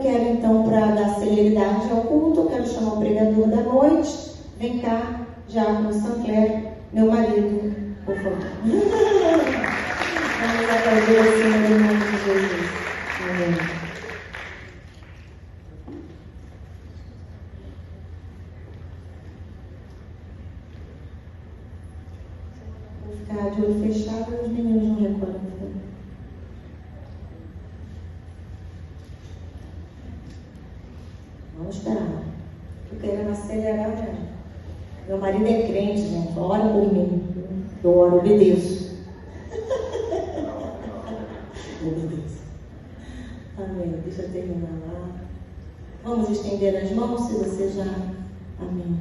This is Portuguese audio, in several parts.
quero então, para dar celeridade ao culto, eu quero chamar o pregador da noite. Vem cá, Diácono Sancler, meu marido, por favor. Vamos aplaudir o Senhor em nome de Jesus. Amém. Ficar de olho fechado e os meninos não recordam. Vamos esperar. Eu quero acelerar já. Meu marido é crente, gente. Ora por mim. Eu oro, obedeço. Obedeço. Amém. Deixa eu terminar lá. Vamos estender as mãos se você já. Amém.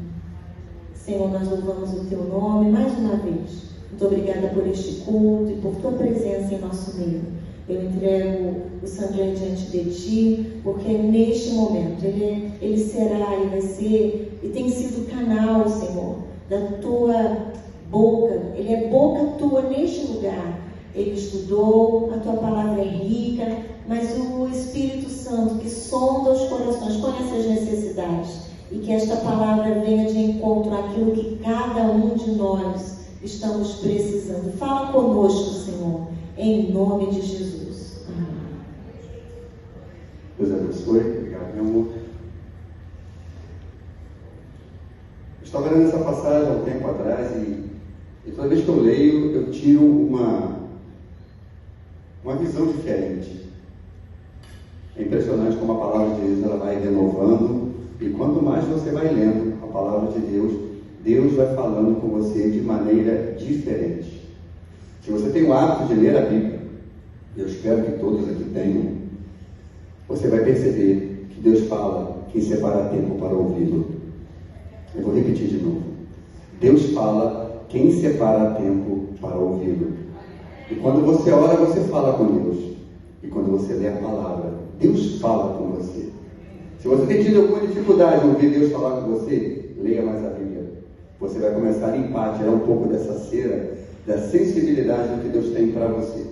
Senhor, nós louvamos o teu nome mais uma vez. Muito obrigada por este culto e por tua presença em nosso meio. Eu entrego o Sandré diante de ti, porque neste momento ele será e vai ser, e tem sido canal, Senhor, da tua boca. Ele é boca tua neste lugar. Ele estudou, a tua palavra é rica, mas o Espírito Santo que sonda os corações, conhece as necessidades, e que esta palavra venha de encontro àquilo que cada um de nós estamos precisando. Fala conosco, Senhor, em nome de Jesus. Amém. Deus abençoe. Obrigado, meu amor. Eu estava lendo essa passagem há um tempo atrás e toda vez que eu leio, eu tiro uma visão diferente. É impressionante como a palavra de Deus ela vai renovando, e quanto mais você vai lendo a palavra de Deus, Deus vai falando com você de maneira diferente. Se você tem o hábito de ler a Bíblia, eu espero que todos aqui tenham, você vai perceber que Deus fala quem separa tempo para ouvi-lo. Eu vou repetir de novo. Deus fala quem separa tempo para ouvi-lo. E quando você ora, você fala com Deus. E quando você lê a palavra, Deus fala com você. Se você tem tido alguma dificuldade em ouvir Deus falar com você, leia mais a Bíblia. Você vai começar a limpar, tirar um pouco dessa cera, da sensibilidade do que Deus tem para você.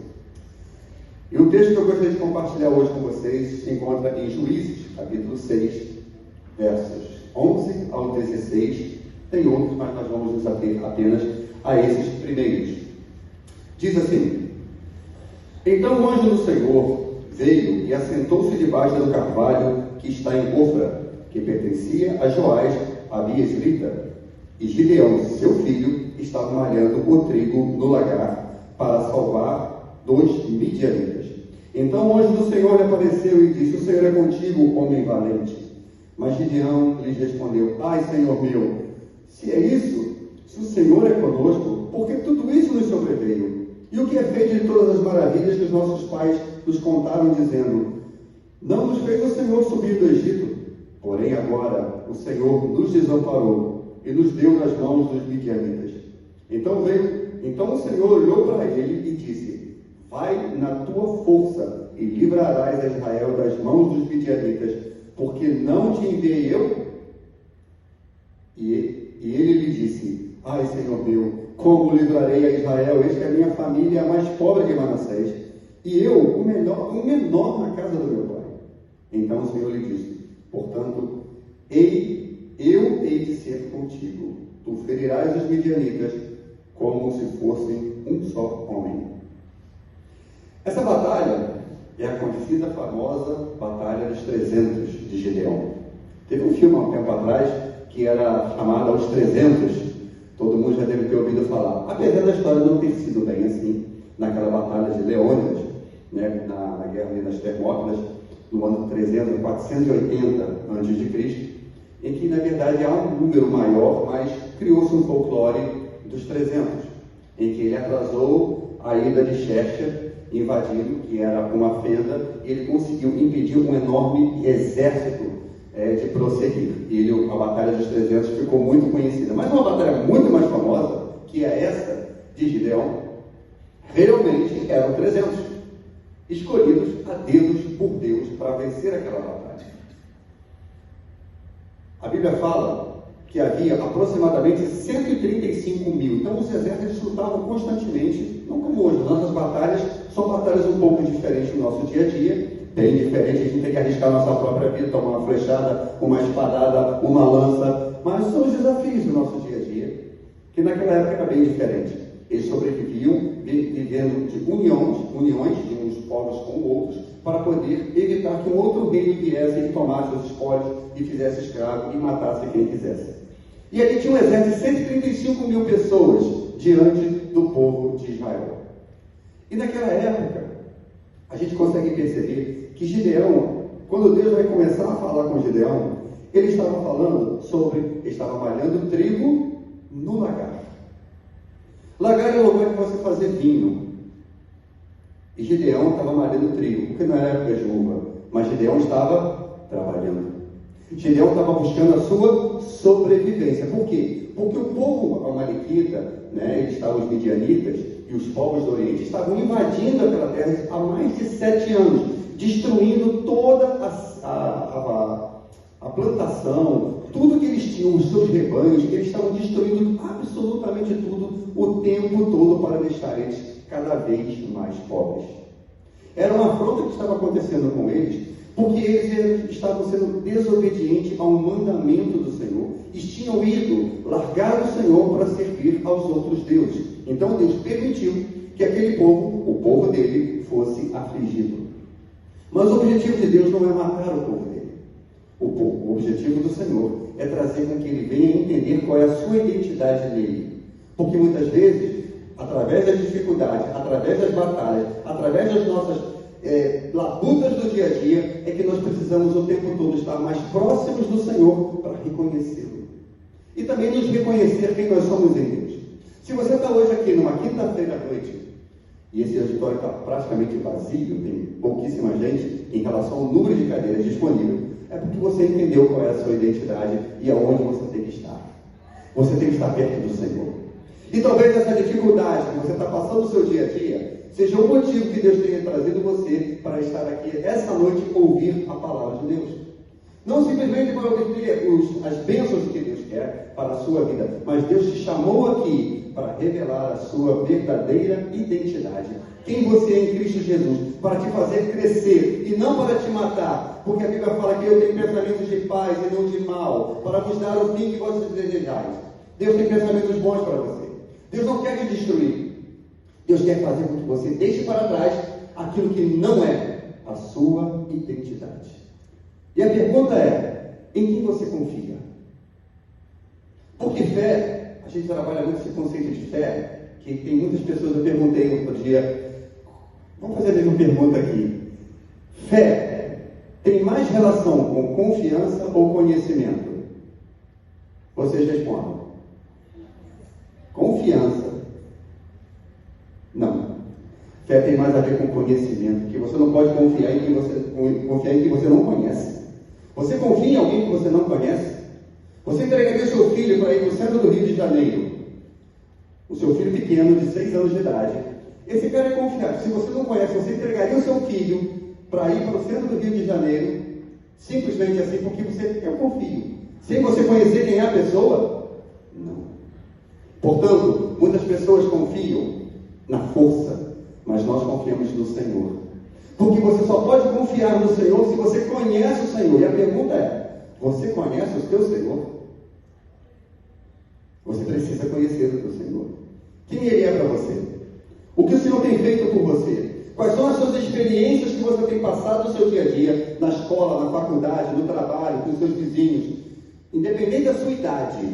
E o texto que eu gostaria de compartilhar hoje com vocês se encontra em Juízes, capítulo 6, versos 11 ao 16. Tem outros, mas nós vamos nos ater apenas a esses primeiros. Diz assim: Então o anjo do Senhor veio e assentou-se debaixo do carvalho que está em Ofra, que pertencia a Joás, a Biesrita. E Gideão, seu filho, estava malhando o trigo no lagar para salvar 2 midianitas. Então o anjo do Senhor lhe apareceu e disse: O Senhor é contigo, homem valente. Mas Gideão lhes respondeu: Ai, Senhor meu, se é isso, se o Senhor é conosco, por que tudo isso nos sobreveio? E o que é feito de todas as maravilhas que os nossos pais nos contaram, dizendo: Não nos fez o Senhor subir do Egito? Porém agora o Senhor nos desamparou e nos deu nas mãos dos midianitas. Então o Senhor olhou para ele e disse: Vai na tua força e livrarás a Israel das mãos dos midianitas, porque não te enviei eu? E ele lhe disse: Ai, Senhor meu, como livrarei a Israel? Eis que a minha família é a mais pobre que Manassés, e eu, o menor na casa do meu pai. Então o Senhor lhe disse: Portanto, eu hei de ser contigo. Tu ferirás os midianitas como se fossem um só homem. Essa batalha é a conhecida famosa Batalha dos 300 de Gideão. Teve um filme há um tempo atrás que era chamado Aos 300. Todo mundo já deve ter ouvido falar. Apesar da história não ter sido bem assim, naquela batalha de Leônidas, né, na guerra das Termópilas, no ano 480 a.C., em que, na verdade, há um número maior, mas criou-se um folclore dos 300, em que ele atrasou a ida de Xerxes, invadindo, que era uma fenda, e ele conseguiu impedir um enorme exército de prosseguir. E a Batalha dos 300 ficou muito conhecida. Mas uma batalha muito mais famosa, que é essa de Gideão, realmente eram 300, escolhidos a dedos por Deus para vencer aquela batalha. A Bíblia fala que havia aproximadamente 135 mil. Então os exércitos lutavam constantemente, não como hoje. Nossas batalhas são batalhas um pouco diferentes do nosso dia a dia, bem diferente. A gente tem que arriscar nossa própria vida, tomar uma flechada, uma espadada, uma lança. Mas são os desafios do nosso dia a dia, que naquela época era bem diferente. Eles sobreviviam vivendo de uniões de uns povos com outros, para poder evitar que um outro reino viesse e tomasse os espólios e fizesse escravo e matasse quem quisesse. E ali tinha um exército de 135 mil pessoas diante do povo de Israel. E naquela época, a gente consegue perceber que Gideão, quando Deus vai começar a falar com Gideão, ele estava falando sobre, estava malhando trigo no lagar. Lagar é o lugar que você fazia vinho. E Gideão estava malhando trigo, porque não era época de uva, mas Gideão estava trabalhando. Gideão estava buscando a sua sobrevivência. Por quê? Porque o povo amalequita, os midianitas e os povos do Oriente estavam invadindo aquela terra há mais de 7 anos, destruindo toda a plantação, tudo que eles tinham, os seus rebanhos, eles estavam destruindo absolutamente tudo o tempo todo para deixar eles cada vez mais pobres. Era uma afronta que estava acontecendo com eles, porque eles estavam sendo desobedientes ao mandamento do Senhor. Eles tinham ido largar o Senhor para servir aos outros deuses. Então Deus permitiu que aquele povo, o povo dele, fosse afligido. Mas o objetivo de Deus não é matar o povo dele. O objetivo do Senhor é trazer com que ele venha entender qual é a sua identidade nele. Porque muitas vezes, através das dificuldades, através das batalhas, através das nossas labutas do dia a dia, é que nós precisamos o tempo todo estar mais próximos do Senhor para reconhecê-lo. E também nos reconhecer quem nós somos em Deus. Se você está hoje aqui numa quinta-feira à noite, e esse auditório está praticamente vazio, tem pouquíssima gente em relação ao número de cadeiras disponíveis, é porque você entendeu qual é a sua identidade e aonde você tem que estar. Você tem que estar perto do Senhor. E talvez essa dificuldade que você está passando no seu dia a dia seja o motivo que Deus tenha trazido você para estar aqui essa noite ouvir a palavra de Deus. Não simplesmente para ouvir as bênçãos que Deus quer para a sua vida, mas Deus te chamou aqui para revelar a sua verdadeira identidade. Quem você é em Cristo Jesus, para te fazer crescer e não para te matar, porque a Bíblia fala que eu tenho pensamentos de paz e não de mal, para vos dar o fim que vós desejais. Deus tem pensamentos bons para você. Deus não quer te destruir. Deus quer fazer com que você deixe para trás aquilo que não é a sua identidade. E a pergunta é, em quem você confia? Porque fé, a gente trabalha muito esse conceito de fé, que tem muitas pessoas, eu perguntei outro dia, vamos fazer a mesma pergunta aqui. Fé tem mais relação com confiança ou conhecimento? Vocês respondam. Confiança. Não. Fé tem mais a ver com conhecimento, que você não pode confiar em quem você não conhece. Você confia em alguém que você não conhece? Você entregaria o seu filho para ir para o centro do Rio de Janeiro? O seu filho pequeno, de 6 anos de idade. Esse cara é confiável. Se você não conhece, você entregaria o seu filho para ir para o centro do Rio de Janeiro, simplesmente assim, porque eu confio. Sem você conhecer quem é a pessoa? Não. Portanto, muitas pessoas confiam na força, mas nós confiamos no Senhor. Porque você só pode confiar no Senhor se você conhece o Senhor. E a pergunta é, você conhece o seu Senhor? Você precisa conhecer o seu Senhor. Quem Ele é para você? O que o Senhor tem feito por você? Quais são as suas experiências que você tem passado no seu dia a dia, na escola, na faculdade, no trabalho, com os seus vizinhos? Independente da sua idade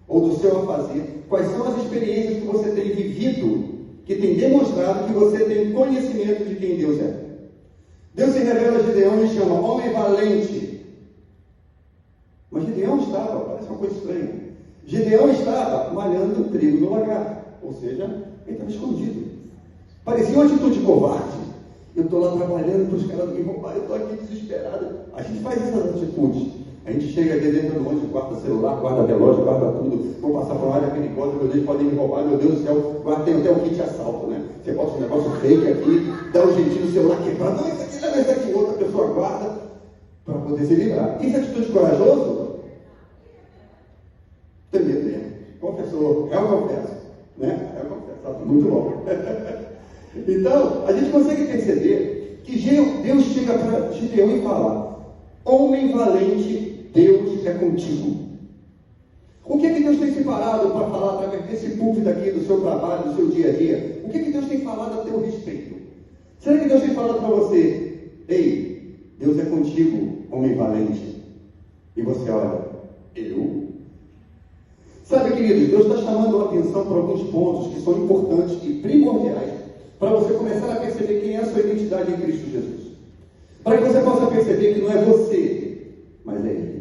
ou do seu afazer, quais são as experiências que você tem vivido que tem demonstrado que você tem conhecimento de quem Deus é? Deus se revela a Gideão e chama homem valente. Mas Gideão estava, parece uma coisa estranha, Gideão estava malhando trigo no lagar, ou seja, ele estava escondido. Parecia uma atitude covarde. Eu estou lá trabalhando para os caras me roubar, eu estou aqui desesperado. A gente faz essas atitudes. A gente chega aqui dentro do ônibus, guarda celular, guarda relógio, guarda tudo. Vou passar por uma área perigosa, meu Deus, podem me roubar, meu Deus do céu. Guarda, tem até um kit de assalto, né? Você bota um negócio fake aqui, dá um jeitinho no celular quebrado. Não, isso aqui, leva isso aqui, outra pessoa guarda para poder se livrar. Isso é atitude corajoso? Tem medo mesmo. Confessor, é o confesso, né? É o confesso, muito bom. Então, a gente consegue perceber que Deus chega para Gideão e fala: homem valente, Deus é contigo. O que é que Deus tem separado para falar através desse púlpito aqui, do seu trabalho, do seu dia a dia? O que é que Deus tem falado a teu respeito? Será que Deus tem falado para você: ei, Deus é contigo, homem valente? E você olha: eu? Sabe, queridos, Deus está chamando a atenção para alguns pontos que são importantes e primordiais para você começar a perceber quem é a sua identidade em Cristo Jesus. Para que você possa perceber que não é você, mas é Ele.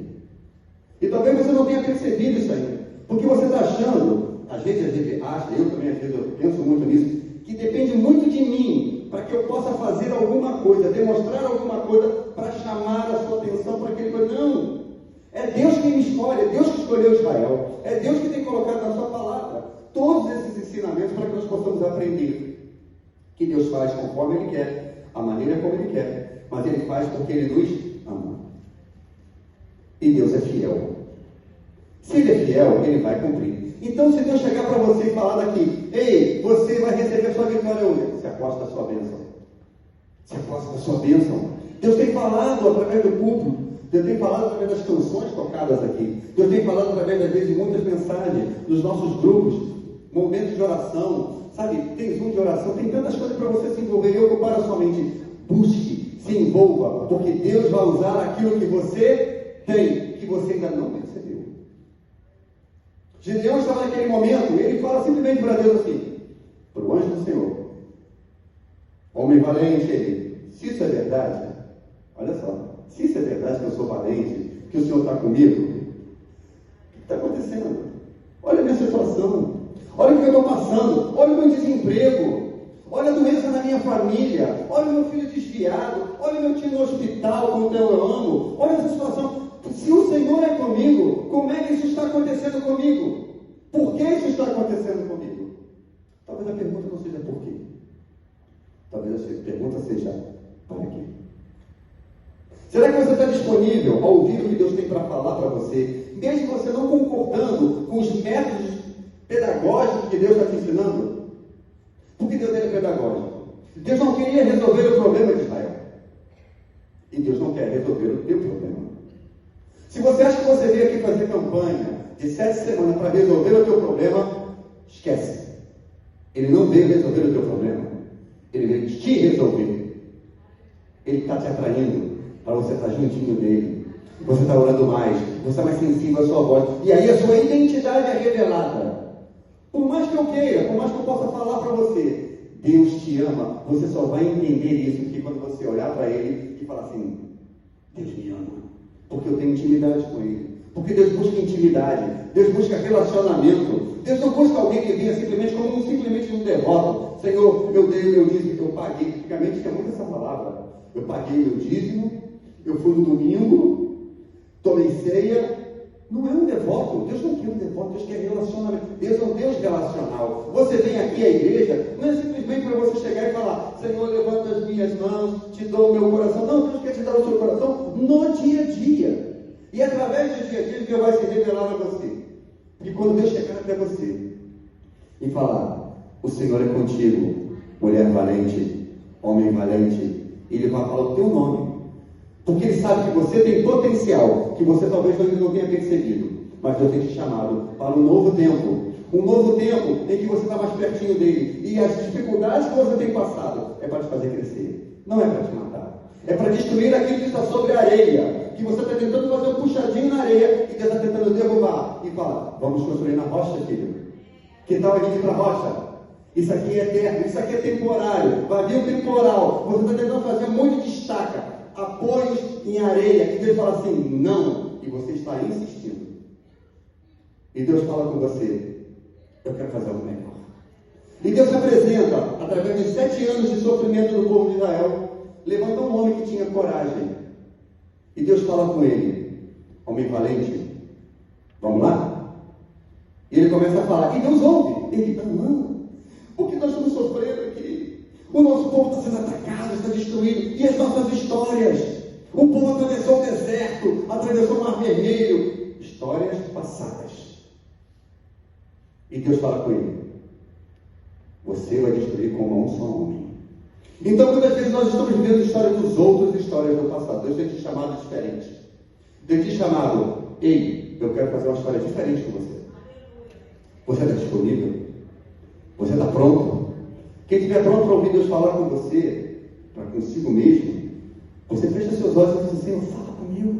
E talvez você não tenha percebido isso ainda, porque você está achando, às vezes a gente acha, eu também às vezes eu penso muito nisso, que depende muito de mim para que eu possa fazer alguma coisa, demonstrar alguma coisa para chamar a sua atenção para aquele coisa. Não! É Deus quem me escolhe, é Deus que escolheu Israel, é Deus que tem colocado na sua palavra todos esses ensinamentos para que nós possamos aprender que Deus faz conforme Ele quer, a maneira como Ele quer, mas Ele faz porque Ele nos ama. E Deus é fiel. Se Ele é fiel, Ele vai cumprir. Então, se Deus chegar para você e falar daqui: ei, você vai receber sua vitória hoje, você aposta a sua bênção. Você aposta a sua bênção. Deus tem falado através do púlpito. Deus tem falado através das canções tocadas aqui. Deus tem falado através, às vezes, de muitas mensagens nos nossos grupos, momentos de oração, sabe? Tem Zoom de oração, tem tantas coisas para você se envolver e ocupar a sua mente. Busque, se envolva, porque Deus vai usar aquilo que você tem, que você ainda não percebeu. Gideão estava naquele momento, ele fala simplesmente para Deus assim, para o anjo do Senhor: homem valente, ele, se isso é verdade, olha só, se isso é verdade que eu sou valente, que o Senhor está comigo, o que está acontecendo? Olha a minha situação, olha o que eu estou passando, olha o meu desemprego, olha a doença na minha família, olha o meu filho desviado, olha o meu tio no hospital, como eu amo, olha essa situação. Se o Senhor é comigo, como é que isso está acontecendo comigo? Por que isso está acontecendo comigo? Talvez a pergunta não seja por quê. Talvez a pergunta seja: para quê? Será que você está disponível a ouvir o que Deus tem para falar para você, mesmo você não concordando com os métodos pedagógicos que Deus está te ensinando? Porque Deus é pedagógico. Deus não queria resolver o problema de Israel. E Deus não quer resolver o teu problema. Se você acha que você veio aqui fazer campanha de 7 semanas para resolver o teu problema, esquece. Ele não veio resolver o teu problema. Ele veio te resolver. Ele está te atraindo para você estar juntinho dele. Você está orando mais. Você é mais sensível à sua voz. E aí a sua identidade é revelada. Por mais que eu queira, por mais que eu possa falar para você, Deus te ama. Você só vai entender isso aqui quando você olhar para Ele e falar assim: Deus me ama. Porque eu tenho intimidade com Ele. Porque Deus busca intimidade. Deus busca relacionamento. Deus não busca alguém que venha simplesmente como simplesmente um devoto. Senhor, eu dei o meu dízimo, eu paguei. Antigamente tinha muito essa palavra. Eu paguei o meu dízimo, eu fui no domingo, tomei ceia. Não é um devoto. Deus não quer um devoto, Deus quer relacionamento. Deus é um Deus relacional. Você vem aqui à igreja, não é simplesmente para você chegar e falar: Senhor, levanta as minhas mãos, te dou o meu coração. Não, Deus quer te dar o seu coração no dia a dia. E através do dia a dia, Deus vai se revelar a você. E quando Deus chegar até você e falar: o Senhor é contigo, mulher valente, homem valente, Ele vai falar o teu nome. Porque Ele sabe que você tem potencial, que você talvez ainda não tenha percebido. Mas Deus tem te chamado para um novo tempo. Um novo tempo em que você está mais pertinho dele. E as dificuldades que você tem passado é para te fazer crescer. Não é para te matar. É para destruir aquilo que está sobre a areia. Que você está tentando fazer um puxadinho na areia e Deus está tentando derrubar. E fala: vamos construir na rocha, filho. Que tal a gente ir para a rocha? Isso aqui é eterno, isso aqui é temporário. Vai vir o temporal. Você está tentando fazer muito de estaca, apoios em areia, e Deus fala assim: não, e você está insistindo. E Deus fala com você: eu quero fazer algo melhor. E Deus se apresenta, através de 7 anos de sofrimento do povo de Israel, levanta um homem que tinha coragem. E Deus fala com ele: homem valente, vamos lá? E ele começa a falar, e Deus ouve. Ele está: não, porque nós estamos sofrendo aqui. O nosso povo está sendo atacado, está destruído. E as nossas histórias? O povo atravessou o deserto, atravessou o mar vermelho. Histórias passadas. E Deus fala com ele: você vai destruir com um só homem. Então, muitas vezes nós estamos vivendo histórias dos outros e histórias do passado. Deus tem te chamado diferente. Tem te chamado, ei, eu quero fazer uma história diferente com você. Você está disponível? Você está pronto? Quem estiver pronto para ouvir Deus falar com você, para consigo mesmo, você fecha seus olhos e diz assim, fala comigo.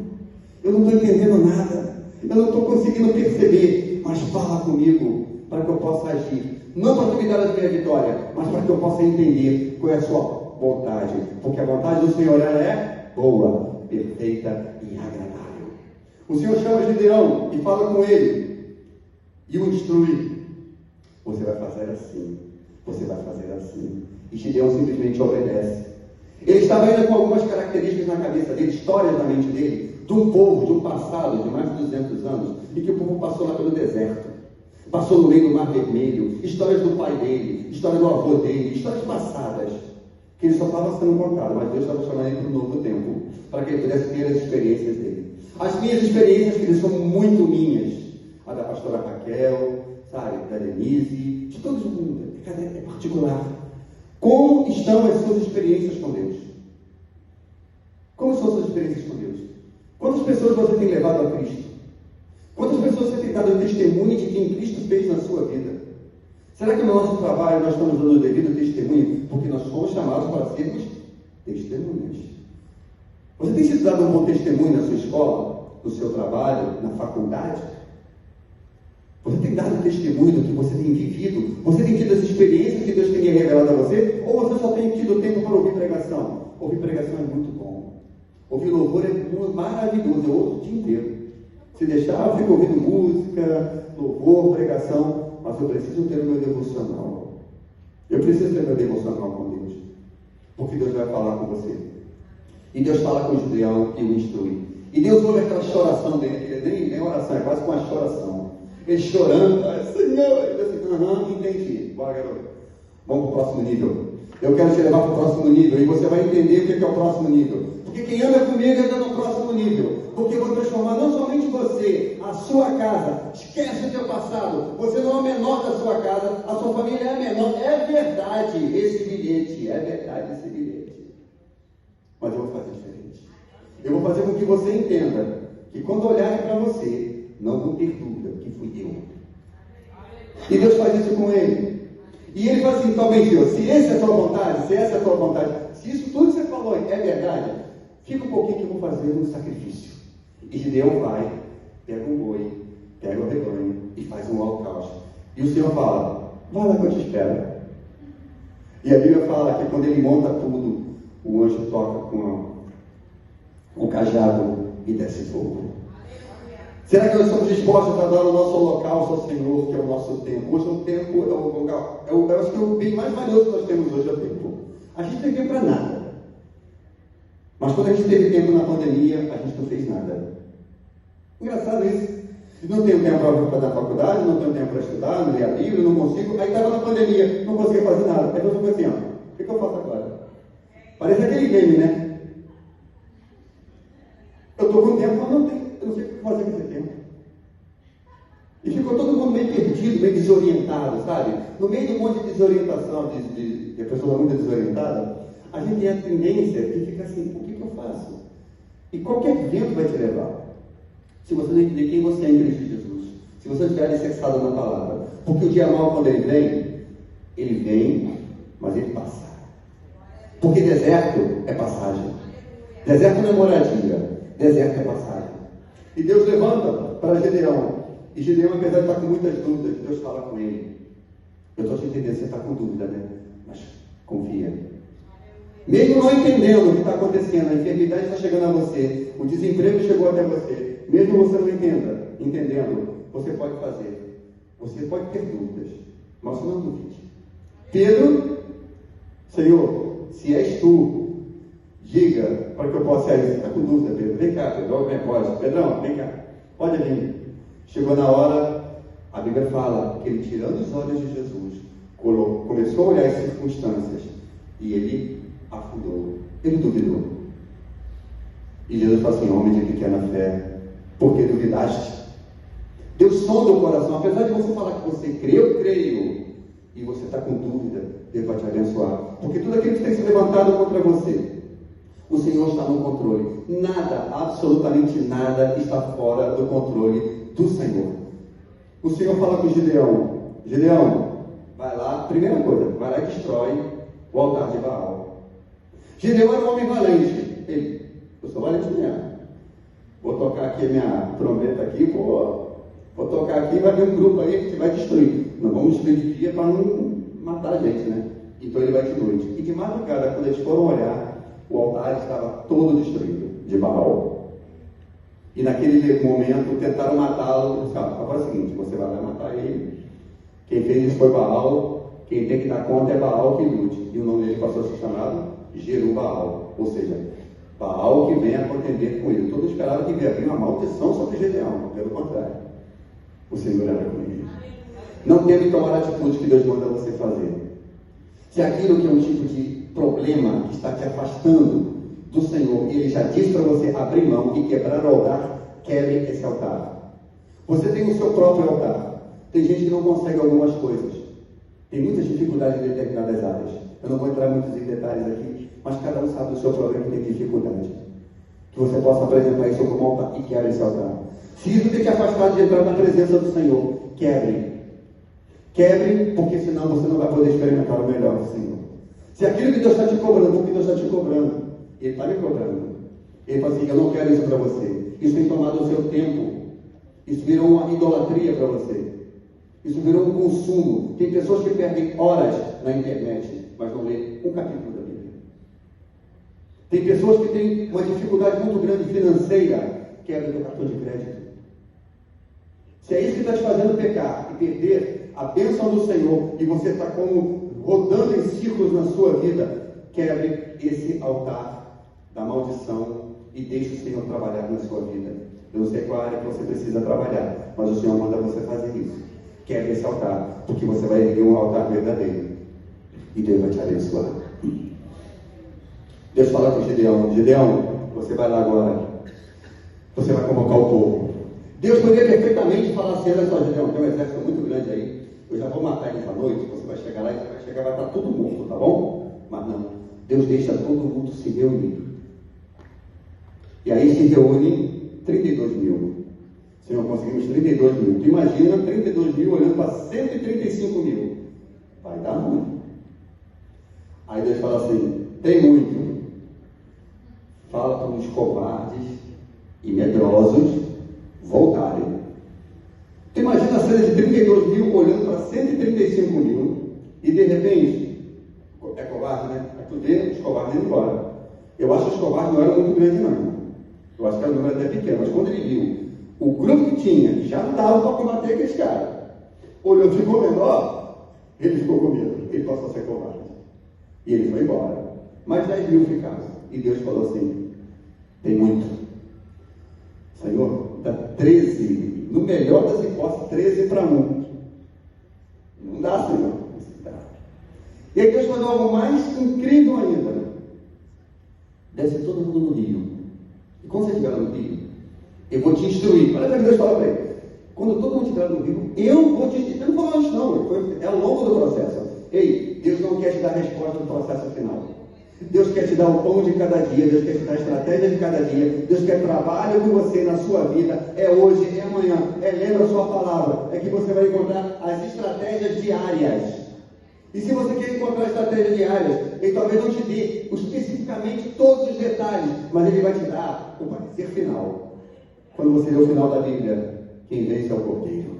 Eu não estou entendendo nada. Eu não estou conseguindo perceber, mas fala comigo para que eu possa agir. Não para tu me dar a minha vitória, mas para que eu possa entender qual é a sua vontade. Porque a vontade do Senhor é boa, perfeita e agradável. O Senhor chama Gideão e fala com ele e o instrui. Você vai fazer assim, você vai fazer assim. E Gideão simplesmente obedece. Ele estava ainda com algumas características na cabeça dele, histórias na mente dele, de um povo, de um passado de mais de 200 anos, e que o povo passou lá pelo deserto. Passou no meio do Mar Vermelho, histórias do pai dele, história do avô dele, histórias passadas, que ele só estava sendo contado, mas Deus estava chamando ele para um novo tempo, para que ele pudesse ter as experiências dele. As minhas experiências, que são muito minhas, a da pastora Raquel, sabe, da Denise, de todo mundo, é particular. Como estão as suas experiências com Deus? Como são as suas experiências com Deus? Quantas pessoas você tem levado a Cristo? Quantas pessoas você tem dado testemunho de quem Cristo fez na sua vida? Será que no nosso trabalho nós estamos dando o devido testemunho? Porque nós fomos chamados para sermos testemunhas. Você tem sido dado um bom testemunho na sua escola, no seu trabalho, na faculdade? Você tem dado testemunho do que você tem vivido? Você tem tido as experiências que Deus tenha revelado a você? Ou você só tem tido tempo para ouvir pregação? Ouvir pregação é muito bom. Ouvir louvor é maravilhoso. Eu ouço o dia inteiro. Se deixar, eu fico ouvindo música, louvor, pregação, mas eu preciso ter o meu devocional. Eu preciso ter o meu devocional com Deus. Porque Deus vai falar com você. E Deus fala com o Gideão e o instrui. E Deus ouve aquela choração dele, nem oração, é quase com uma choração. Ele chorando, Senhor, ele assim, entendi. Bora, garoto. Vamos para o próximo nível. Eu quero te levar para o próximo nível. E você vai entender o que é o próximo nível. Porque quem anda comigo anda no próximo nível. Porque eu vou transformar não somente você, a sua casa. Esquece o teu passado. Você não é o menor da sua casa. A sua família é a menor. É verdade esse bilhete. É verdade esse bilhete. Mas eu vou fazer diferente. Eu vou fazer com que você entenda que quando olharem para você, não vão ter dúvida que fui eu. E Deus faz isso com ele. E ele fala assim, talvez Deus, se essa é a tua vontade, se essa é a tua vontade, se isso tudo que você falou é verdade, fica um pouquinho que eu vou fazer um sacrifício. E Gideão vai, pega um boi, pega o rebanho e faz um holocausto. E o Senhor fala, vai lá que eu te espero. E a Bíblia fala que quando ele monta tudo, o anjo toca com o cajado e desce fogo. Será que nós estamos dispostos a dar o nosso holocausto ao Senhor, que é o nosso tempo? Hoje o tempo eu acho que o bem mais valioso que nós temos hoje é o tempo. A gente não tem tempo para nada. Mas quando a gente teve tempo na pandemia, a gente não fez nada. Engraçado isso. Não tenho tempo para dar faculdade, não tenho tempo para estudar, não ler a Bíblia, não consigo. Aí estava na pandemia, não conseguia fazer nada. Aí eu fico assim, ó, o que eu faço agora? Parece aquele game, né? Eu estou com tempo, mas não tenho. Eu não sei o que fazer com esse tempo. E ficou todo mundo meio perdido, meio desorientado, sabe? No meio de um monte de desorientação, de pessoa muito desorientada, a gente tem a tendência de ficar assim, o que eu faço? E qualquer vento vai te levar. Se você não entender quem você é em Cristo Jesus. Se você não estiver alicerçado na palavra. Porque o dia mau, quando ele vem, mas ele passa. Porque deserto é passagem. Deserto não é moradia. Deserto é passagem. E Deus levanta para Gideão. E Gideão, apesar de estar com muitas dúvidas, Deus fala com ele. Eu estou te entendendo, você está com dúvida, né? Mas confia. Mesmo não entendendo o que está acontecendo, a enfermidade está chegando a você, o desemprego chegou até você, mesmo você não entendendo, você pode fazer. Você pode ter dúvidas, mas você não duvide. Pedro, Senhor, se és tu, diga para que eu possa ir. Você está com dúvida, Pedro? Vem cá, Pedro, pode. Pedrão, vem cá. Pode vir. Chegou na hora, a Bíblia fala que ele, tirando os olhos de Jesus, começou a olhar as circunstâncias e ele afundou. Ele duvidou. E Jesus fala assim, homem de pequena fé, por que duvidaste? Deus sonda o coração. Apesar de você falar que você crê, eu creio, e você está com dúvida, Deus vai te abençoar. porque tudo aquilo que tem se levantado contra você, o Senhor está no controle. Nada, absolutamente nada, está fora do controle do Senhor. O Senhor fala com Gideão: Gideão, vai lá, primeira coisa, vai lá e destrói o altar de Baal. Gideão era um homem valente. Ele: eu sou valente mesmo. Vou tocar aqui a minha trombeta aqui, vou tocar aqui, vai vir um grupo aí que vai destruir. Não vamos destruir de dia para não matar a gente, né? Então ele vai de noite. E de madrugada, quando eles foram olhar, o altar estava todo destruído, de Baal. E naquele momento tentaram matá-lo. Agora é o seguinte: você vai lá matar ele. Quem fez isso foi Baal. Quem tem que dar conta é Baal que lute. E o nome dele passou a ser chamado Jerubaal. Ou seja, Baal que vem a contender com ele. Todos esperavam que viria uma maldição sobre Gedeão. Pelo contrário, o Senhor era com ele. Não teme que tomar a atitude que Deus manda você fazer. Se aquilo que é um tipo de problema que está te afastando do Senhor, Ele já disse para você abrir mão e quebrar o altar, quebre esse altar. Você tem o seu próprio altar. Tem gente que não consegue algumas coisas. Tem muitas dificuldades em determinadas áreas. Eu não vou entrar muito em detalhes aqui, mas cada um sabe do seu problema que tem dificuldade. Que você possa apresentar isso como altar e quebre esse altar. Se isso tem te afastado de entrar na presença do Senhor, quebre. Quebre, porque senão você não vai poder experimentar o melhor do Senhor. Se aquilo que Deus está te cobrando, porque Deus está te cobrando, Ele está me cobrando. Ele fala assim: eu não quero isso para você. Isso tem tomado o seu tempo. Isso virou uma idolatria para você. Isso virou um consumo. Tem pessoas que perdem horas na internet, mas não lê um capítulo da Bíblia. Tem pessoas que têm uma dificuldade muito grande financeira, quebra do cartão de crédito. Se é isso que está te fazendo pecar e perder a bênção do Senhor, e você está como rodando em círculos na sua vida, quebre esse altar da maldição e deixe o Senhor trabalhar na sua vida. Eu não sei qual área que você precisa trabalhar, mas o Senhor manda você fazer isso. Quebre esse altar, porque você vai erguer um altar verdadeiro e Deus vai te abençoar. Deus fala com Gideão: Gideão, você vai lá agora, você vai convocar o povo. Deus poderia perfeitamente falar assim: olha só, Gideão, tem um exército muito grande aí, eu já vou matar eles à noite, você vai chegar lá e você vai chegar, vai estar todo mundo, tá bom? Mas não, Deus deixa todo mundo se reunir. E aí se reúnem 32 mil. Senhor, conseguimos 32 mil. Tu imagina 32 mil olhando para 135 mil. Vai dar ruim. Aí Deus fala assim: tem muito. Fala para os covardes e medrosos voltarem. Tu imagina a cena de 32 mil olhando para 135 mil. E de repente, é covarde, né? Aí tu vê os covardes indo embora. Eu acho que os covardes não eram muito grandes, não. Eu acho que era um número até pequeno. Mas quando ele viu o grupo que tinha, que já não estava para combater aqueles caras, olhou, ficou menor, ele ficou com medo. Ele passou a ser covarde. E ele foi embora. Mas 10 mil ficaram. E Deus falou assim: tem muito. Senhor, dá 13, no melhor das hipóteses, 13 para 1. Não dá, Senhor. E aí Deus mandou algo mais incrível ainda. Desce todo mundo no rio. E quando você estiver no rio, eu vou te instruir. Olha o que Deus fala para ele: quando todo mundo estiver no rio, eu vou te instruir. Eu não vou antes, não. É ao longo do processo. Ei, Deus não quer te dar a resposta no processo final. Deus quer te dar o pão de cada dia. Deus quer te dar a estratégia de cada dia. Deus quer trabalho com você na sua vida. É hoje, é amanhã. É lendo a sua palavra. É que você vai encontrar as estratégias diárias. E se você quer encontrar estratégias diárias, ele talvez não te dê especificamente todos os detalhes, mas ele vai te dar o parecer final. Quando você lê o final da Bíblia, quem vence é o Cordeiro.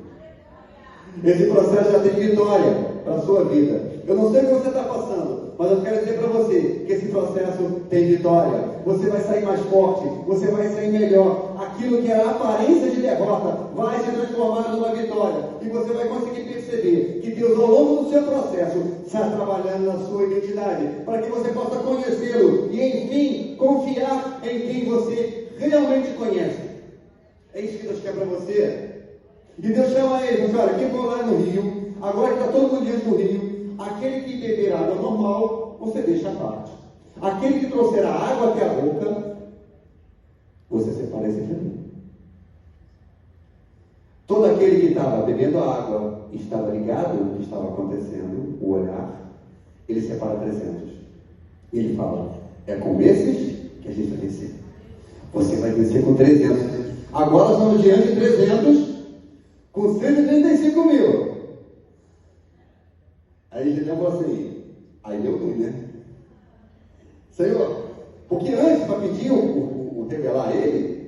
Esse processo já tem vitória para a sua vida. Eu não sei o que você está passando, mas eu quero dizer para você que esse processo tem vitória. Você vai sair mais forte, você vai sair melhor. Aquilo que era a aparência de derrota vai se transformar numa vitória. E você vai conseguir perceber que Deus, ao longo do seu processo, está trabalhando na sua identidade, para que você possa conhecê-lo e, enfim, confiar em quem você realmente conhece. É isso que Deus quer para você. E Deus chama eles: cara, quem for lá no rio, agora que está todo mundo diante do rio, aquele que beber água normal, você deixa à parte. Aquele que trouxer a água até a boca, você separa esse aqui. Todo aquele que estava bebendo a água, estava ligado no que estava acontecendo, o olhar, ele separa 300. E ele fala, é com esses que a gente vai vencer. Você vai vencer com 300. Agora estamos diante de 300, com 135 mil. Aí Gideão falou assim, aí deu ruim, né? Senhor, porque antes, para pedir o revelar ele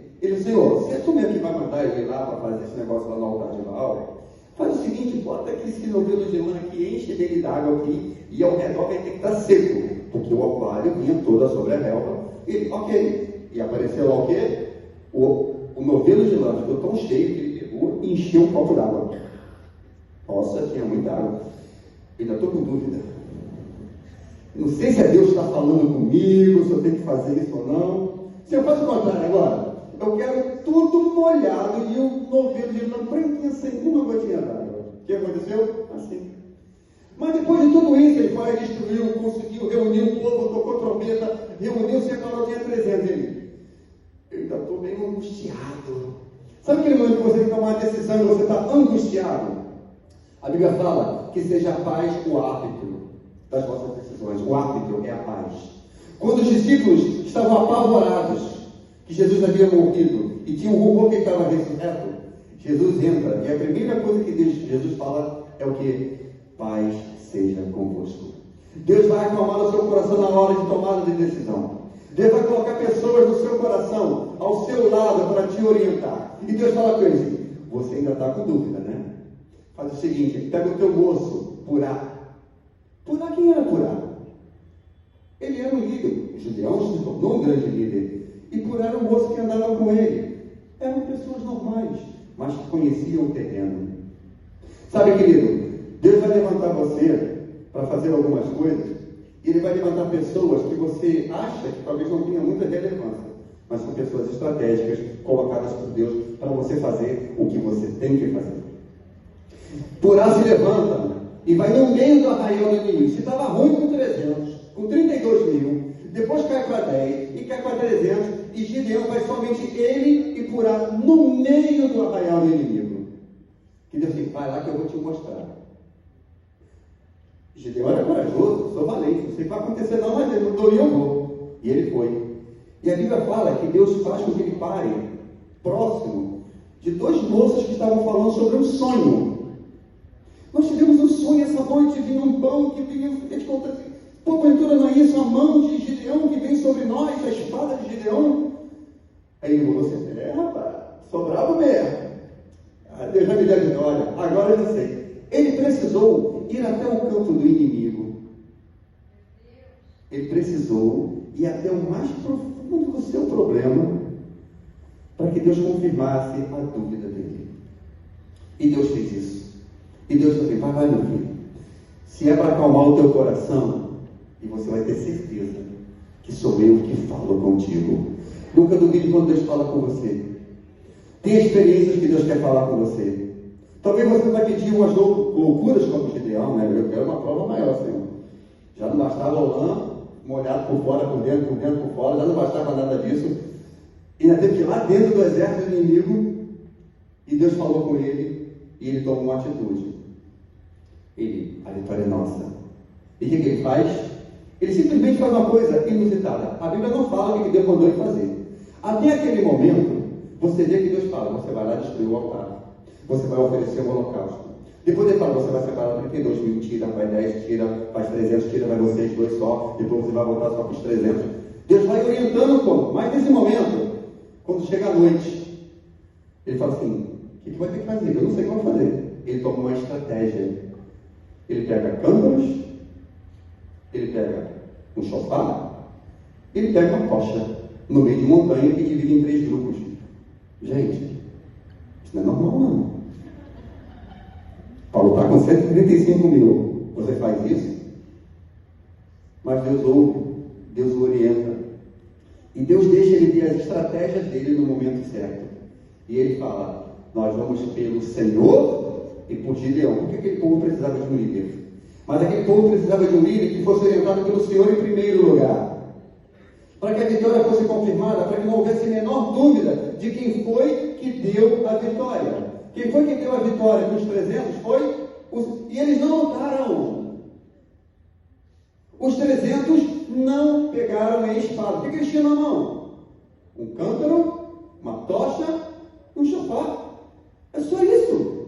Senhor, se é tu mesmo que vai mandar eu ir lá para fazer esse negócio lá no altar de Baal, faz o seguinte, bota aquele novelo de lã aqui, enche dele d'água aqui, e ao redor vai ter que estar seco, porque o aquário vinha toda sobre a relva. Ele, ok. E apareceu lá o quê? O novelo de lã ficou tão cheio que ele pegou e encheu um copo d'água. Nossa, tinha muita água. Ainda estou com dúvida. Não sei se é Deus que está falando comigo, se eu tenho que fazer isso ou não. Se eu faço o contrário agora, eu quero tudo molhado e o novelo de lã branquinho sem uma gotinha d'água. O que aconteceu? Assim. Mas depois de tudo isso, ele foi, destruiu, conseguiu, reuniu o povo, tocou trombeta, reuniu, separou, tinha 300 ele. Eu ainda estou meio angustiado. Sabe aquele momento que você tem que tomar uma decisão e você está angustiado? A Bíblia fala que seja a paz o árbitro das vossas decisões. O árbitro é a paz. Quando os discípulos estavam apavorados que Jesus havia morrido e tinha um rumor que ele estava ressurreto, Jesus entra e a primeira coisa que Jesus fala é o que? Paz seja convosco. Deus vai acalmar o seu coração na hora de tomada de decisão. Deus vai colocar pessoas no seu coração, ao seu lado, para te orientar. E Deus fala com eles, você ainda está com dúvida, né? Faz o seguinte, pega o teu moço, Purá. Purá, quem era Purá? Ele era um líder. Gideão se tornou um grande líder. E Purá era um moço que andava com ele. Eram pessoas normais, mas que conheciam o terreno. Sabe, querido, Deus vai levantar você para fazer algumas coisas. E Ele vai levantar pessoas que você acha que talvez não tenha muita relevância, mas são pessoas estratégicas, colocadas por Deus para você fazer o que você tem que fazer. Purá se levanta e vai no meio do arraial do inimigo. Se estava ruim com 300, com 32 mil, depois cai para 10 e cai para 300, e Gideão vai somente ele e Purá no meio do arraial do inimigo. Que Deus diz, vai lá que eu vou te mostrar. Gideão era corajoso, sou valente, não sei o que vai acontecer não, mas ele mandou e eu vou. E ele foi. E a Bíblia fala que Deus faz com que ele pare próximo de dois moços que estavam falando sobre um sonho. Nós tivemos um sonho essa noite, vinha um pão que vinha, eles contam assim, porventura não é isso, a mão de Gideão que vem sobre nós, a espada de Gideão? Aí ele falou assim, rapaz, sou bravo mesmo. Deus já me deu a vitória, agora eu já sei. Ele precisou ir até o campo do inimigo. Ele precisou ir até o mais profundo do seu problema para que Deus confirmasse a dúvida dele. E Deus fez isso. E Deus falou assim, vai meu filho, se é para acalmar o teu coração, e você vai ter certeza que sou eu que falo contigo. Nunca duvide quando Deus fala com você. Tem experiências que Deus quer falar com você. Talvez você vai pedir umas loucuras como Gideão, né? Eu quero uma prova maior, Senhor. Já não bastava o lã, molhado por fora, por dentro, por fora, já não bastava nada disso. E ainda teve que ir lá dentro do exército do inimigo, e Deus falou com ele, e ele tomou uma atitude. A vitória é nossa. E o que ele faz? Ele simplesmente faz uma coisa inusitada. A Bíblia não fala o que Deus mandou ele fazer. Até aquele momento, você vê que Deus fala, você vai lá destruir o altar. Você vai oferecer um holocausto. Depois ele fala, você vai separar 32 mil, tira, vai 10, tira, faz 300, tira, vai vocês dois só. Depois você vai voltar só para os 300. Deus vai orientando como. Mas nesse momento, quando chega a noite, ele fala assim, o que vai ter que fazer? Eu não sei como fazer. Ele toma uma estratégia. Ele pega câmaras, ele pega um chofar, ele pega uma tocha no meio de montanha que divide em 3 grupos. Gente, isso não é normal não. Paulo está com 135 mil. Você faz isso? Mas Deus ouve, Deus o orienta. E Deus deixa ele ter as estratégias dele no momento certo. E ele fala, nós vamos pelo Senhor e por Gideão. Porque aquele povo precisava de um líder. Mas aquele povo precisava de um líder que fosse orientado pelo Senhor em primeiro lugar. Para que a vitória fosse confirmada, para que não houvesse a menor dúvida de quem foi que deu a vitória. Quem foi que deu a vitória com os 300 foi... E eles não lutaram. Os 300 não pegaram a espada. O que eles tinham na mão? Um cântaro, uma tocha, um chofar. É só isso.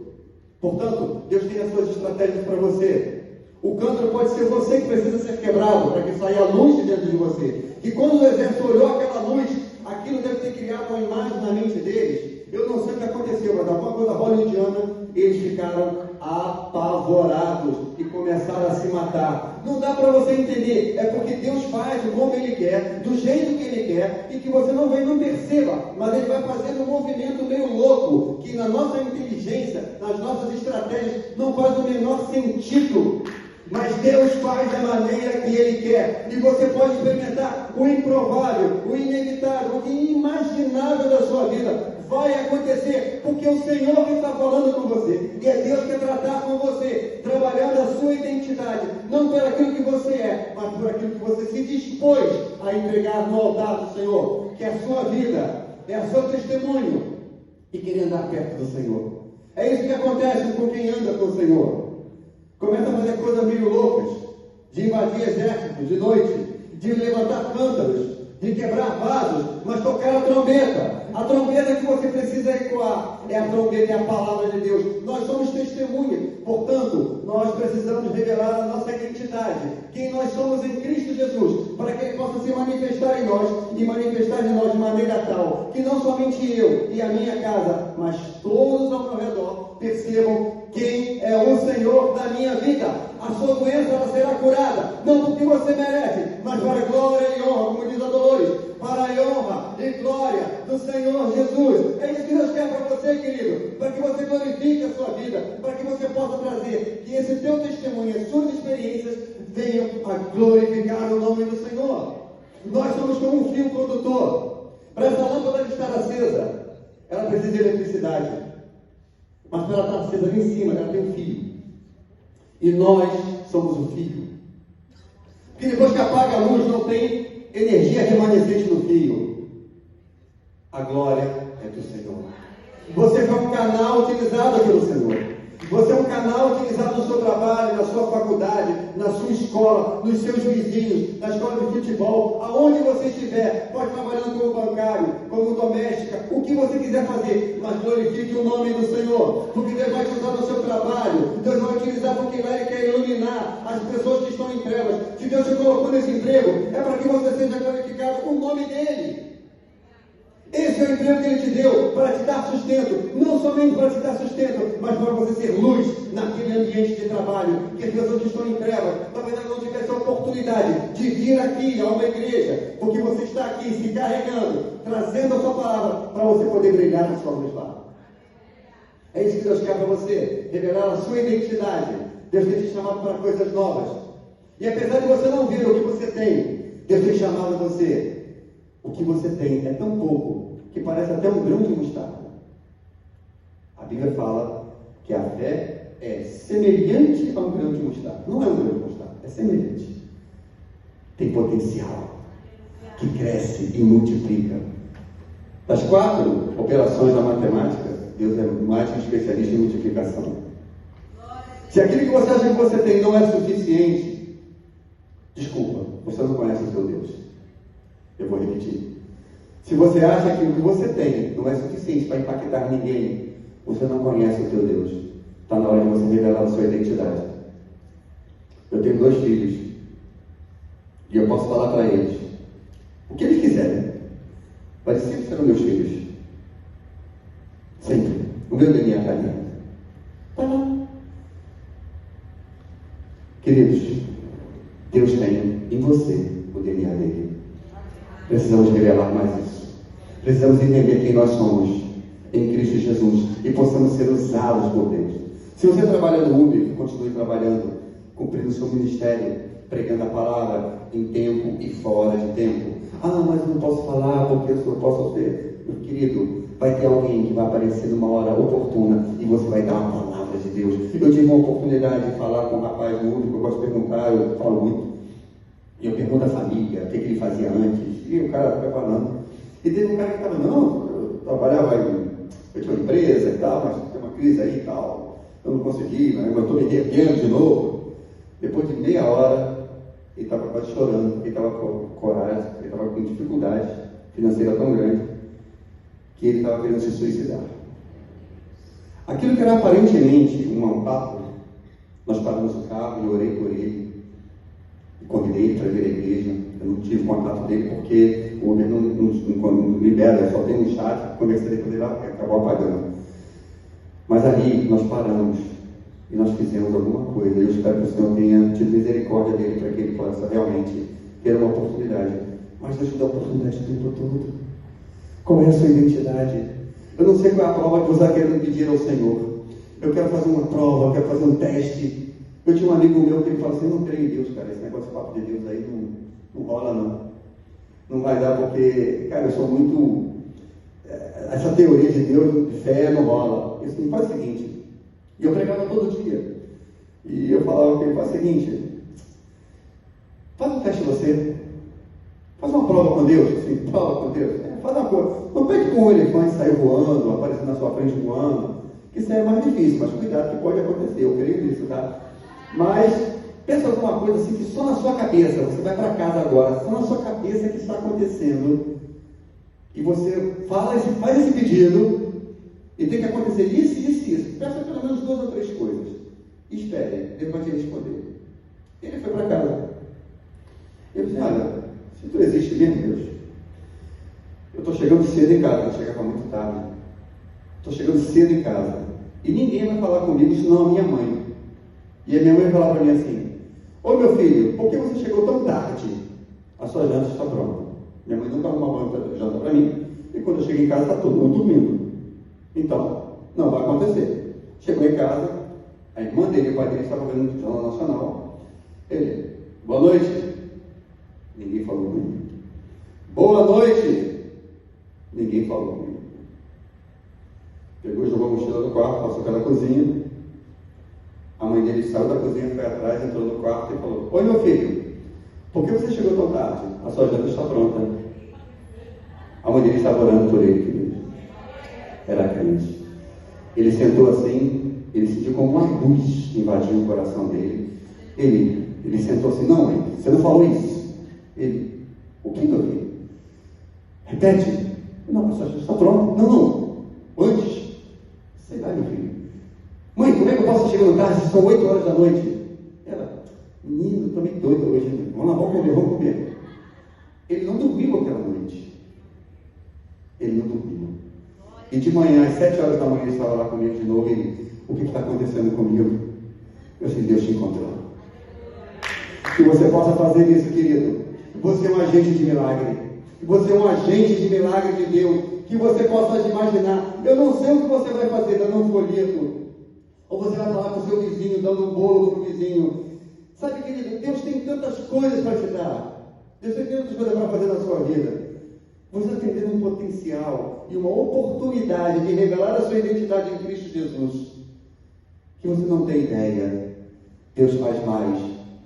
Portanto, Deus tem as suas estratégias para você. O cântaro pode ser você que precisa ser quebrado para que saia a luz de dentro de você. E quando o exército olhou aquela luz, aquilo deve ter criado uma imagem na mente deles. Eu não sei o que aconteceu, mas alguma coisa hollywoodiana, eles ficaram apavorados e começaram a se matar. Não dá para você entender, é porque Deus faz como Ele quer, do jeito que Ele quer, e que você não perceba, mas Ele vai fazendo um movimento meio louco, que na nossa inteligência, nas nossas estratégias, não faz o menor sentido. Mas Deus faz da maneira que Ele quer, e você pode experimentar o improvável, o inevitável, o inimaginável da sua vida. Vai acontecer, porque o Senhor que está falando com você, e é Deus que quer tratar com você, trabalhando a sua identidade, não por aquilo que você é, mas por aquilo que você se dispôs a entregar no altar do Senhor, que é a sua vida, é o seu testemunho, e querer andar perto do Senhor. É isso que acontece com quem anda com o Senhor. Começa a fazer coisas meio loucas, de invadir exércitos de noite, de levantar cântaros, de quebrar vasos, mas tocar a trombeta. A trombeta que você precisa ecoar é a trombeta, é a palavra de Deus. Nós somos testemunhas, portanto, nós precisamos revelar a nossa identidade, quem nós somos em Cristo Jesus, para que Ele possa se manifestar em nós e manifestar em nós de maneira tal que não somente eu e a minha casa, mas todos ao meu redor percebam quem é o Senhor da minha vida. A sua doença ela será curada, não porque você merece, mas para a glória e honra, como diz a Dolores, para a honra e glória do Senhor Jesus. É isso que Deus quer para você, querido, para que você glorifique a sua vida, para que você possa trazer que esse teu testemunho, as suas experiências venham a glorificar o nome do Senhor. Nós somos como um fio condutor. Para essa lâmpada estar acesa, ela precisa de eletricidade, mas para ela estar acesa ali em cima, ela tem um fio. E nós somos o fio. Porque depois que apaga a luz, não tem energia remanescente no fio. A glória é do Senhor. Você foi um canal utilizado pelo Senhor. Você é um canal utilizado no seu trabalho, na sua faculdade, na sua escola, nos seus vizinhos, na escola de futebol, aonde você estiver, pode trabalhando como bancário, como doméstica, o que você quiser fazer, mas glorifique o nome do Senhor, porque Deus vai te usar no seu trabalho, Deus vai utilizar porque lá Ele quer iluminar as pessoas que estão em trevas. Se Deus te colocou nesse emprego, é para que você seja glorificado o nome dEle. Esse é o emprego que Ele te deu, para te dar sustento, não somente para te dar sustento, mas para você ser luz naquele ambiente de trabalho, que as pessoas que estão em trevas, talvez não tivessem a oportunidade de vir aqui a uma igreja, porque você está aqui se carregando, trazendo a sua palavra, para você poder brilhar na sua luz lá. É isso que Deus quer para você, revelar a sua identidade. Deus tem te chamado para coisas novas, e apesar de você não ver o que você tem, Deus tem chamado você. O que você tem é tão pouco que parece até um grão de mostarda. A Bíblia fala que a fé é semelhante a um grão de mostarda. Não é um grão de mostarda, é semelhante. Tem potencial, que cresce e multiplica. Das 4 operações da matemática, Deus é mais que especialista em multiplicação. Se aquilo que você acha que você tem não é suficiente, desculpa, você não conhece o seu Deus. Eu vou repetir. Se você acha que o que você tem não é suficiente para impactar ninguém, você não conhece o teu Deus. Está na hora de você revelar a sua identidade. Eu tenho 2 filhos. E eu posso falar para eles o que eles quiserem. Mas sempre serão meus filhos. Sempre. O meu DNA está ali. Está lá. Queridos, Deus tem em você o DNA dele. Precisamos revelar mais isso. Precisamos entender quem nós somos em Cristo Jesus e possamos ser usados por Deus. Se você trabalha no Uber, continue trabalhando, cumprindo o seu ministério, pregando a palavra em tempo e fora de tempo. Ah, mas eu não posso falar porque eu não posso ser. Meu querido, vai ter alguém que vai aparecer numa hora oportuna e você vai dar uma palavra de Deus. Eu tive uma oportunidade de falar com um rapaz no Uber, que eu gosto de perguntar, eu falo muito. E eu pergunto à família o que ele fazia antes. E o cara fica falando. E teve um cara que estava, não, eu trabalhava eu tinha uma empresa e tal, mas tem uma crise aí e tal. Eu não consegui, mas eu estou me erguendo de novo. Depois de meia hora, Ele estava quase chorando, ele estava com coragem, ele estava com dificuldade financeira tão grande, que ele estava querendo se suicidar. Aquilo que era aparentemente um papo, nós paramos o carro e orei por ele, e convidei ele para vir à igreja. Eu não tive contato dele porque o Uber não libera, só tem um chat, conversei com ele, acabou apagando. Mas ali nós paramos e nós fizemos alguma coisa. Eu espero que o Senhor tenha tido misericórdia dele para que ele possa realmente ter uma oportunidade. Mas Deus te dá oportunidade o tempo todo. Qual é a sua identidade? Eu não sei qual é a prova que você está querendo pedir ao Senhor. Eu quero fazer uma prova, eu quero fazer um teste. Eu tinha um amigo meu que ele falou assim: eu não creio em Deus, cara. Esse negócio de papo de Deus aí não rola, não. Não vai dar porque, cara, eu sou muito... Essa teoria de Deus, de fé, não rola. Isso me faz o seguinte. E eu pregava todo dia. E eu falava que ele faz o seguinte: faz um teste você. Faz uma prova com Deus. Assim, prova com Deus. Faz uma coisa. Não pede com um elefante sair voando, aparecendo na sua frente voando. Que isso é mais difícil, mas cuidado que pode acontecer. Eu creio nisso, tá? Mas pensa alguma coisa assim que só na sua cabeça. Você vai para casa agora. Só na sua cabeça que está acontecendo. E você faz esse pedido. E tem que acontecer isso, isso e isso. Peça pelo menos 2 ou 3 coisas. Espere, ele vai te responder. Ele foi para casa. Eu disse: olha, se tu existe mesmo, Deus, eu estou chegando cedo em casa, eu chegava muito tarde. Estou chegando cedo em casa. E ninguém vai falar comigo, senão a minha mãe. E a minha mãe vai falar para mim assim: ô meu filho, por que você chegou tão tarde? A sua janta está pronta. Minha mãe nunca arrumou uma janta para mim. E quando eu chego em casa, está todo mundo dormindo. Então, não vai acontecer. Chegou em casa, a irmã dele e o pai dele estavam vendo no Jornal Nacional. Ele: boa noite. Ninguém falou comigo. Boa noite. Ninguém falou comigo. Pegou e jogou a mochila no quarto, passou pela cozinha. A mãe dele saiu da cozinha, foi atrás, entrou no quarto e falou: oi meu filho, por que você chegou tão tarde? A sua janta está pronta. A mãe dele estava orando por ele, querido. Era crente. Ele sentou assim, ele sentiu como uma luz invadiu o coração dele. Ele sentou assim: não, mãe, você não falou isso. Ele: o que eu vi? Repete. Não, a sua janta está pronta. Não. Antes. Sei lá, meu filho. Mãe, como é que eu posso chegar no tarde? São 8 horas da noite. Ela: menino, estou meio doida hoje. Vamos lá, vamos comer. Ele não dormiu aquela noite. Ele não dormiu. E de manhã, às 7 horas da manhã, ele estava lá comigo de novo. Ele: o que está acontecendo comigo? Eu disse: Deus te encontrou. Que você possa fazer isso, querido. Você é um agente de milagre. Você é um agente de milagre de Deus. Que você possa imaginar. Eu não sei o que você vai fazer, dando um folheto. Ou você vai falar com o seu vizinho, dando um bolo para o vizinho. Sabe, querido, Deus tem tantas coisas para te dar. Deus tem tantas coisas para fazer na sua vida. Você está tendo um potencial e uma oportunidade de revelar a sua identidade em Cristo Jesus, que você não tem ideia. Deus faz mais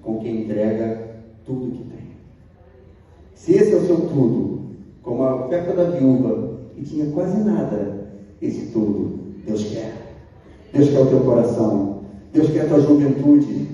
com quem entrega tudo que tem. Se esse é o seu tudo, como a oferta da viúva, que tinha quase nada, esse tudo, Deus quer. Deus quer o teu coração. Deus quer a tua juventude.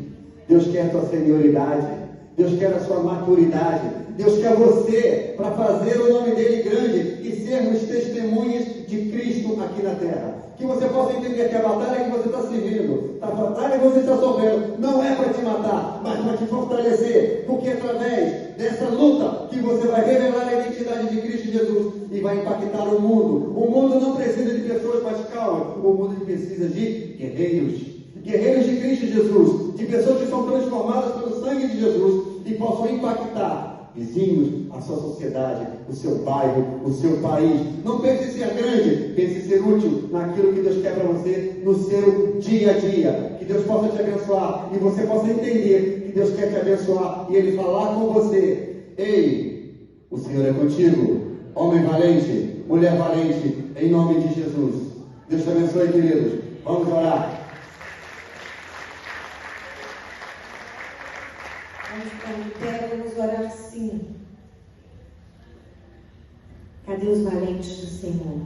Deus quer a tua senioridade. Deus quer a sua maturidade. Deus quer você para fazer o nome dele grande e sermos testemunhas de Cristo aqui na terra. Que você possa entender que a batalha que você está servindo, a batalha que você está sofrendo, não é para te matar, mas para te fortalecer. Porque através dessa luta que você vai revelar a identidade de Cristo Jesus e vai impactar o mundo. O mundo não precisa de pessoas mais calmas, o mundo precisa de guerreiros. Guerreiros de Cristo Jesus, de pessoas que são transformadas pelo sangue de Jesus e possam impactar vizinhos, a sua sociedade, o seu bairro, o seu país. Não pense em ser grande, pense em ser útil naquilo que Deus quer para você, no seu dia a dia. Que Deus possa te abençoar e você possa entender que Deus quer te abençoar e Ele falar com você. Ei, o Senhor é contigo, homem valente, mulher valente, em nome de Jesus. Deus te abençoe, queridos. Vamos orar. Vamos orar sim. Cadê os valentes do Senhor?